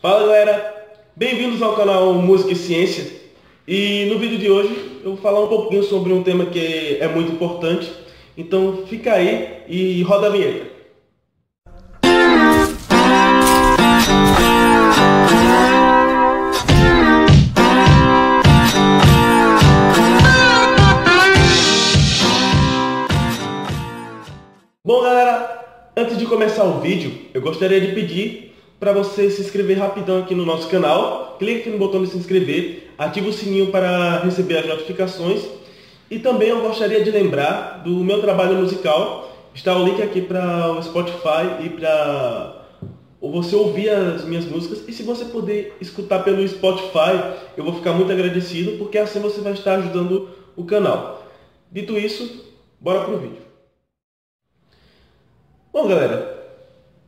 Fala galera, bem-vindos ao canal Música e Ciência. E no vídeo de hoje eu vou falar um pouquinho sobre um tema que é muito importante. Então fica aí e roda a vinheta. Bom galera, antes de começar o vídeo, eu gostaria de pedir para você se inscrever rapidão aqui no nosso canal. Clique aqui no botão de se inscrever, ative o sininho para receber as notificações. E também eu gostaria de lembrar do meu trabalho musical. Está o link aqui para o Spotify e para você ouvir as minhas músicas. E se você puder escutar pelo Spotify, eu vou ficar muito agradecido, porque assim você vai estar ajudando o canal. Dito isso, bora pro vídeo. Bom galera,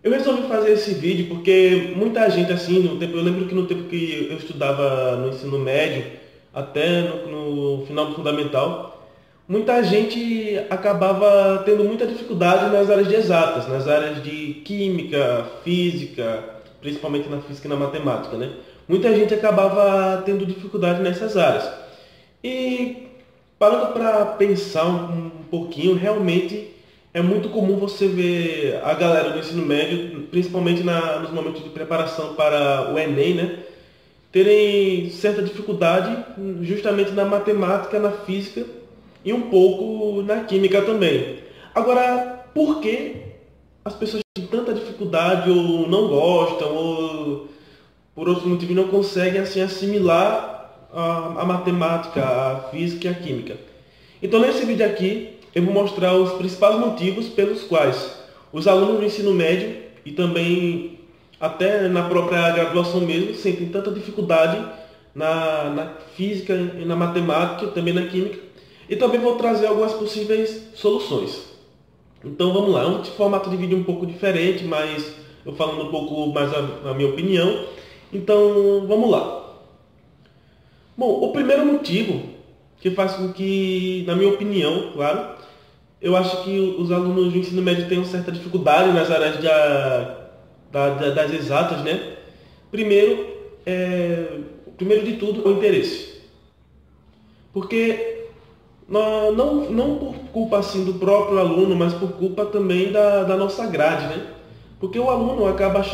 eu resolvi fazer esse vídeo porque muita gente assim, eu lembro que no tempo que eu estudava no ensino médio, até no final do fundamental, muita gente acabava tendo muita dificuldade nas áreas de exatas, nas áreas de química, física, principalmente na física e na matemática, né? Muita gente acabava tendo dificuldade nessas áreas. E parando para pensar um pouquinho, realmente é muito comum você ver a galera do ensino médio, principalmente nos momentos de preparação para o Enem, né, terem certa dificuldade justamente na matemática, na física e um pouco na química também. Agora, por que as pessoas têm tanta dificuldade ou não gostam ou por outros motivos não conseguem assim assimilar a matemática, a física e a química? Então nesse vídeo aqui eu vou mostrar os principais motivos pelos quais os alunos do ensino médio e também até na própria graduação mesmo sentem tanta dificuldade na física e na matemática, também na química, e também vou trazer algumas possíveis soluções. Então vamos lá, é um formato de vídeo um pouco diferente, mas eu falando um pouco mais a minha opinião. Então vamos lá. Bom, o primeiro motivo que faz com que, na minha opinião, claro, eu acho que os alunos do ensino médio têm uma certa dificuldade nas áreas das exatas, né? Primeiro de tudo, o interesse. Porque não por culpa assim do próprio aluno, mas por culpa também da nossa grade, né? Porque o aluno acaba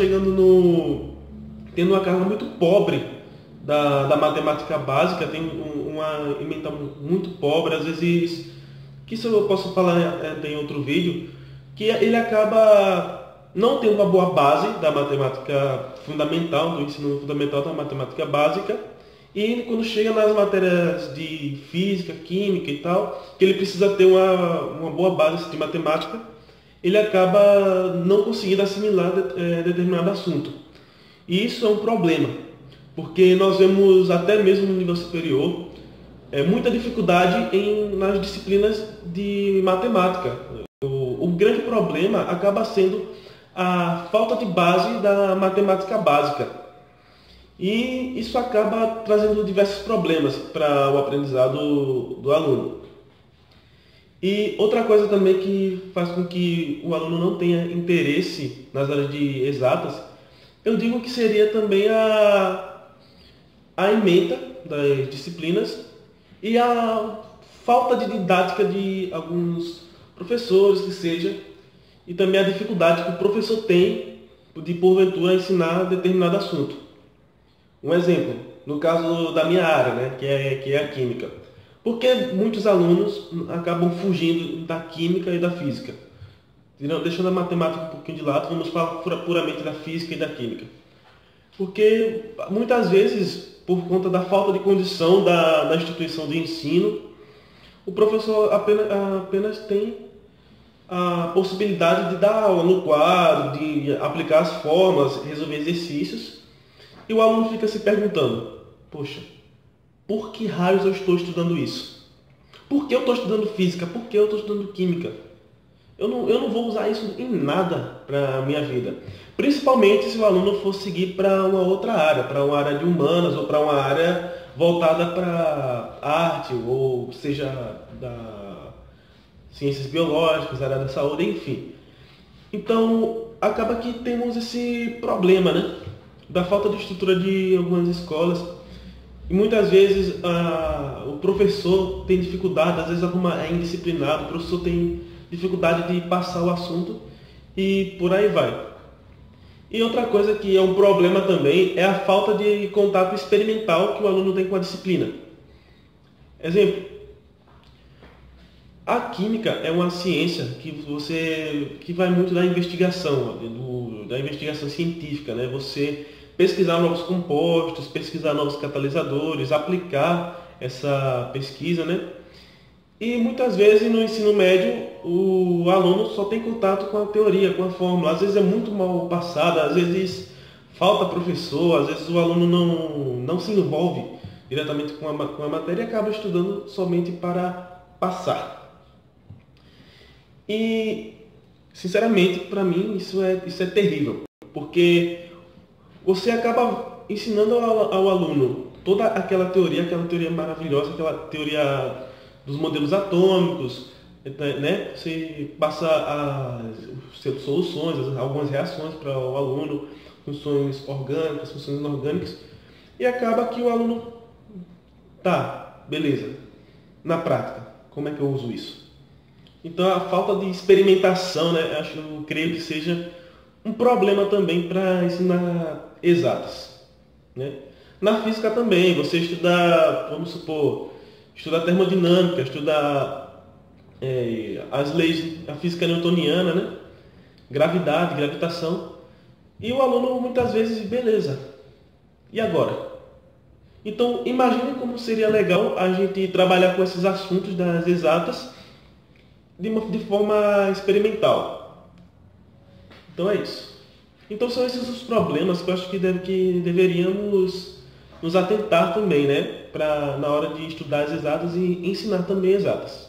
tendo uma carga muito pobre da matemática básica, tem uma ementa muito pobre, às vezes, que isso eu posso falar em outro vídeo, que ele acaba não tendo uma boa base da matemática fundamental, do ensino fundamental da matemática básica, e quando chega nas matérias de física, química e tal, que ele precisa ter uma boa base de matemática, ele acaba não conseguindo assimilar determinado assunto. E isso é um problema, porque nós vemos até mesmo no nível superior muita dificuldade nas disciplinas de matemática. O grande problema acaba sendo a falta de base da matemática básica. E isso acaba trazendo diversos problemas para o aprendizado do aluno. E outra coisa também que faz com que o aluno não tenha interesse nas áreas de exatas, eu digo que seria também a ementa das disciplinas e a falta de didática de alguns professores, que seja, e também a dificuldade que o professor tem de, porventura, ensinar determinado assunto. Um exemplo, no caso da minha área, né, que é a química. Por que muitos alunos acabam fugindo da química e da física? Deixando a matemática um pouquinho de lado, vamos falar puramente da física e da química. Porque muitas vezes, por conta da falta de condição da instituição de ensino, o professor apenas tem a possibilidade de dar aula no quadro, de aplicar as fórmulas, resolver exercícios, e o aluno fica se perguntando: poxa, por que raios eu estou estudando isso? Por que eu estou estudando física? Por que eu estou estudando química? Eu não vou usar isso em nada para a minha vida. Principalmente se o aluno for seguir para uma outra área, para uma área de humanas ou para uma área voltada para arte, ou seja, da ciências biológicas, área da saúde, enfim. Então, acaba que temos esse problema, né? da falta de estrutura de algumas escolas. E muitas vezes o professor tem dificuldade, às vezes é indisciplinado, o professor tem dificuldade de passar o assunto e por aí vai. E outra coisa que é um problema também é a falta de contato experimental que o aluno tem com a disciplina. Exemplo, a química é uma ciência que vai muito da investigação, da investigação científica, né? Você pesquisar novos compostos, pesquisar novos catalisadores, aplicar essa pesquisa, né? E muitas vezes no ensino médio o aluno só tem contato com a teoria, com a fórmula. Às vezes é muito mal passada, às vezes falta professor, às vezes o aluno não se envolve diretamente com a matéria e acaba estudando somente para passar. E, sinceramente, para mim isso é terrível, porque você acaba ensinando ao aluno toda aquela teoria maravilhosa, aquela teoria dos modelos atômicos, né? Você passa as soluções, algumas reações para o aluno, funções orgânicas, funções inorgânicas, e acaba que o aluno, tá, beleza, na prática, como é que eu uso isso? Então a falta de experimentação, né, eu creio que seja um problema também para ensinar exatas, né? Na física também, você estudar, vamos supor, estudar termodinâmica, estudar as leis da física newtoniana, né? Gravidade, gravitação, e o aluno muitas vezes, beleza, e agora? Então imagine como seria legal a gente trabalhar com esses assuntos das exatas de forma experimental. Então é isso. Então são esses os problemas que eu acho que deveríamos nos atentar também, né? Na hora de estudar as exatas e ensinar também exatas.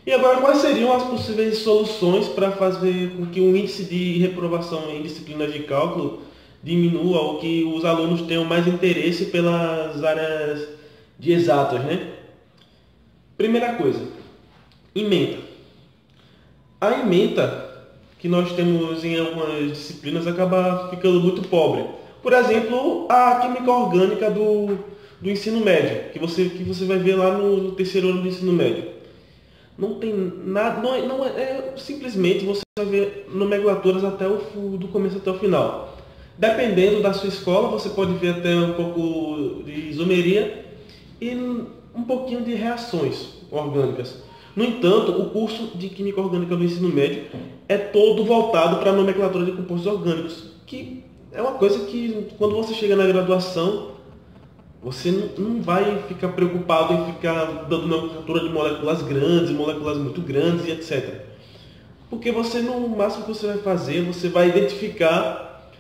E agora, quais seriam as possíveis soluções para fazer com que o índice de reprovação em disciplinas de cálculo diminua ou que os alunos tenham mais interesse pelas áreas de exatas, né? Primeira coisa, ementa. A ementa que nós temos em algumas disciplinas acaba ficando muito pobre. Por exemplo, a química orgânica do ensino médio, que você vai ver lá no terceiro ano do ensino médio. Não tem nada, simplesmente você vai ver nomenclaturas do começo até o final. Dependendo da sua escola, você pode ver até um pouco de isomeria e um pouquinho de reações orgânicas. No entanto, o curso de Química Orgânica do ensino médio é todo voltado para a nomenclatura de compostos orgânicos, que é uma coisa que, quando você chega na graduação, você não vai ficar preocupado em ficar dando nomenclatura de moléculas grandes, moléculas muito grandes e etc. Porque no máximo que você vai fazer, você vai identificar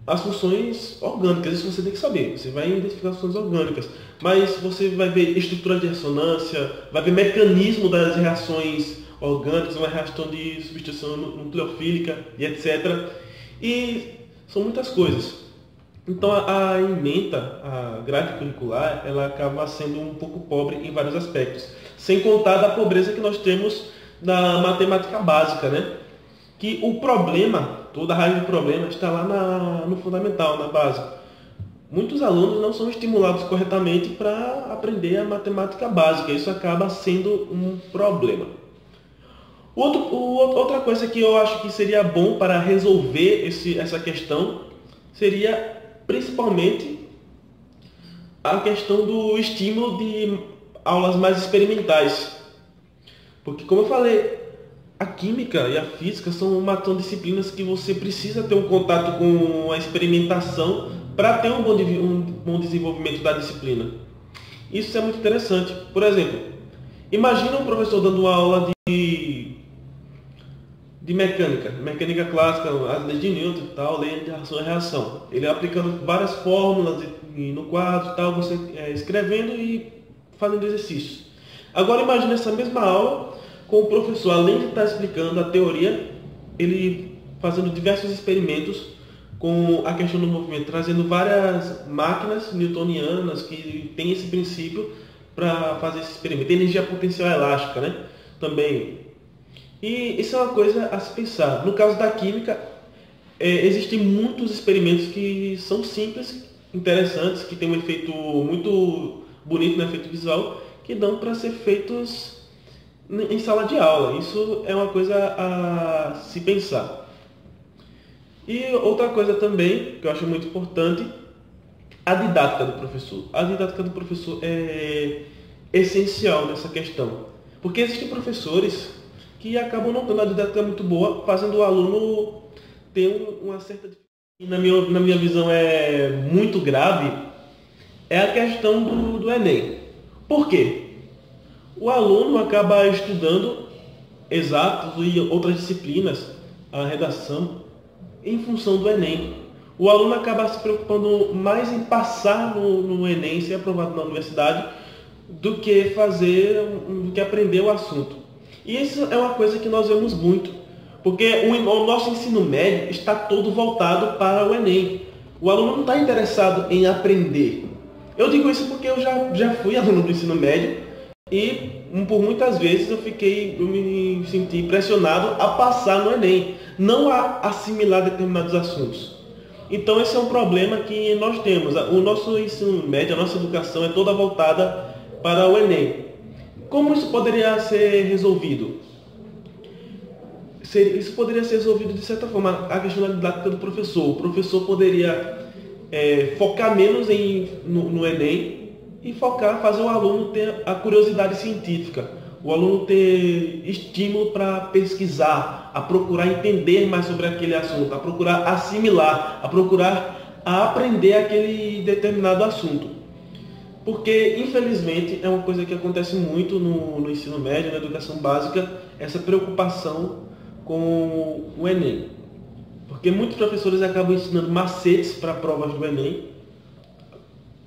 as funções orgânicas, isso você tem que saber, você vai identificar as funções orgânicas, mas você vai ver estrutura de ressonância, vai ver mecanismo das reações orgânicas, uma reação de substituição nucleofílica e etc. E são muitas coisas. Então a ementa, a grade curricular, ela acaba sendo um pouco pobre em vários aspectos, sem contar da pobreza que nós temos da matemática básica, né? Que o problema, toda a raiz do problema está lá no fundamental, na base. Muitos alunos não são estimulados corretamente para aprender a matemática básica. Isso acaba sendo um problema. Outra coisa que eu acho que seria bom para resolver essa questão seria principalmente a questão do estímulo de aulas mais experimentais. Porque, como eu falei, a química e a física são disciplinas que você precisa ter um contato com a experimentação para ter um bom desenvolvimento da disciplina. Isso é muito interessante. Por exemplo, imagina um professor dando uma aula de mecânica clássica, as leis de Newton e tal, lei de ação e reação. Ele aplicando várias fórmulas no quadro e tal, você escrevendo e fazendo exercícios. Agora imagine essa mesma aula com o professor, além de estar explicando a teoria, ele fazendo diversos experimentos com a questão do movimento, trazendo várias máquinas newtonianas que têm esse princípio para fazer esse experimento. Energia potencial elástica, né? Também. E isso é uma coisa a se pensar. No caso da química, existem muitos experimentos que são simples, interessantes, que têm um efeito muito bonito no efeito visual, que dão para ser feitos em sala de aula. Isso é uma coisa a se pensar. E outra coisa também, que eu acho muito importante, a didática do professor. A didática do professor é essencial nessa questão. Porque existem professores que acabam não tendo a didática muito boa, fazendo o aluno ter uma certa dificuldade. Na minha visão é muito grave, é a questão do Enem. Por quê? O aluno acaba estudando exatos e outras disciplinas, a redação, em função do Enem. O aluno acaba se preocupando mais em passar no Enem, ser aprovado na universidade, do que aprender o assunto. E isso é uma coisa que nós vemos muito, porque o nosso ensino médio está todo voltado para o Enem. O aluno não está interessado em aprender. Eu digo isso porque eu já fui aluno do ensino médio e por muitas vezes eu me senti pressionado a passar no Enem, não a assimilar determinados assuntos. Então esse é um problema que nós temos. O nosso ensino médio, a nossa educação é toda voltada para o Enem. Como isso poderia ser resolvido? Isso poderia ser resolvido de certa forma, a questão da didática do professor. O professor poderia focar menos no Enem e fazer o aluno ter a curiosidade científica, o aluno ter estímulo para pesquisar, a procurar entender mais sobre aquele assunto, a procurar assimilar, a procurar aprender aquele determinado assunto. Porque, infelizmente, é uma coisa que acontece muito no ensino médio, na educação básica, essa preocupação com o Enem. Porque muitos professores acabam ensinando macetes para provas do Enem.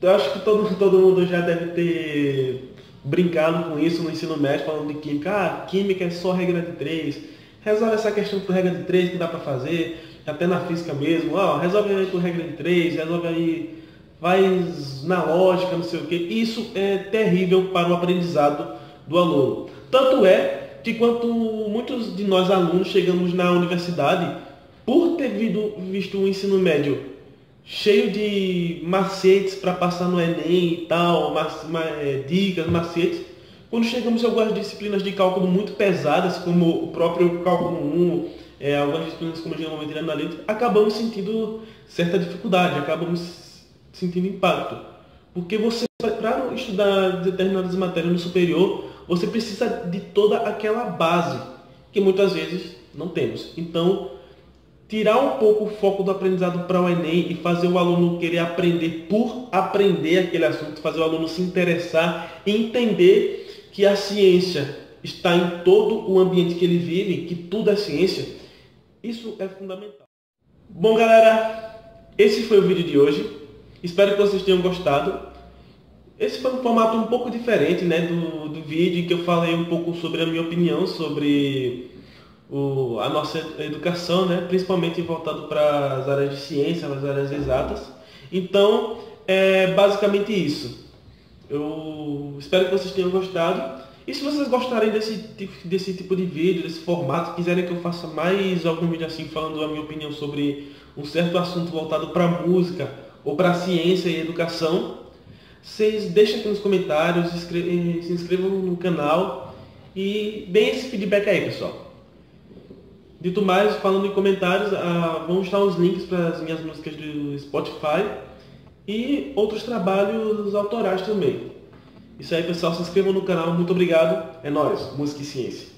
Eu acho que todo mundo já deve ter brincado com isso no ensino médio, falando de química. Química é só regra de 3. Resolve essa questão por regra de 3 que dá para fazer, até na física mesmo. Resolve aí por regra de 3, resolve aí, faz na lógica, não sei o que. Isso é terrível para o aprendizado do aluno. Tanto é que quando muitos de nós alunos chegamos na universidade, por ter visto o ensino médio cheio de macetes para passar no Enem e tal, dicas, macetes, quando chegamos a algumas disciplinas de cálculo muito pesadas, como o próprio cálculo 1, algumas disciplinas como geometria analítica, acabamos sentindo certa dificuldade, acabamos sentindo impacto. Porque você, para estudar determinadas matérias no superior, você precisa de toda aquela base, que muitas vezes não temos. Então, tirar um pouco o foco do aprendizado para o Enem e fazer o aluno querer aprender por aprender aquele assunto, fazer o aluno se interessar e entender que a ciência está em todo o ambiente que ele vive, que tudo é ciência, isso é fundamental. Bom, galera, esse foi o vídeo de hoje. Espero que vocês tenham gostado. Esse foi um formato um pouco diferente, né, do vídeo, que eu falei um pouco sobre a minha opinião sobre a nossa educação, né, principalmente voltado para as áreas de ciência, as áreas exatas. Então, é basicamente isso. Eu espero que vocês tenham gostado. E se vocês gostarem desse tipo de vídeo, desse formato, quiserem que eu faça mais algum vídeo assim, falando a minha opinião sobre um certo assunto voltado para música ou para ciência e educação, vocês deixem aqui nos comentários, se inscrevam no canal e deem esse feedback aí, pessoal. Dito mais, falando em comentários, vão estar os links para as minhas músicas do Spotify e outros trabalhos autorais também. Isso aí, pessoal, se inscrevam no canal. Muito obrigado. É nóis. Música e ciência.